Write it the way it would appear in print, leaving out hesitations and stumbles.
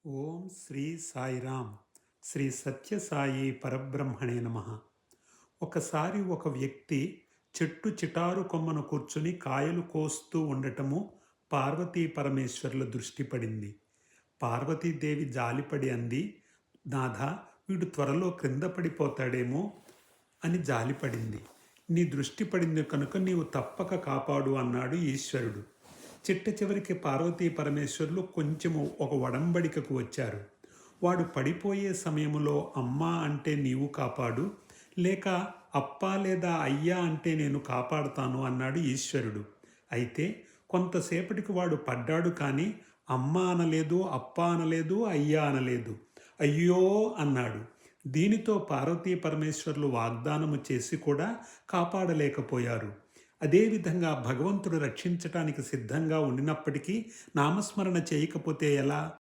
ఓం శ్రీ సాయిరామ్. శ్రీ సత్యసాయి పరబ్రహ్మణే నమః. ఒకసారి ఒక వ్యక్తి చెట్టు చిటారు కొమ్మను కూర్చుని కాయలు కోస్తూ ఉండటము పార్వతీ పరమేశ్వరుల దృష్టి పడింది. పార్వతీదేవి జాలిపడి అంది, నాథా, వీడు త్వరలో క్రింద పడిపోతాడేమో అని జాలిపడింది. నీ దృష్టి పడింది కనుక నీవు తప్పక కాపాడు అన్నాడు ఈశ్వరుడు. చిట్ట చివరికి పార్వతీ పరమేశ్వరులు కొంచెము ఒక ఒడంబడికకు వచ్చారు. వాడు పడిపోయే సమయంలో అమ్మా అంటే నీవు కాపాడు, లేక అప్పా లేదా అయ్యా అంటే నేను కాపాడుతాను అన్నాడు ఈశ్వరుడు. అయితే కొంతసేపటికి వాడు పడ్డాడు, కానీ అమ్మ అనలేదు, అప్ప అనలేదు, అయ్యా అనలేదు, అయ్యో అన్నాడు. దీనితో పార్వతీ పరమేశ్వరులు వాగ్దానము చేసి కూడా కాపాడలేకపోయారు. అదేవిధంగా భగవంతుడు రక్షించటానికి సిద్ధంగా ఉండినప్పటికీ నామస్మరణ చేయకపోతే ఎలా?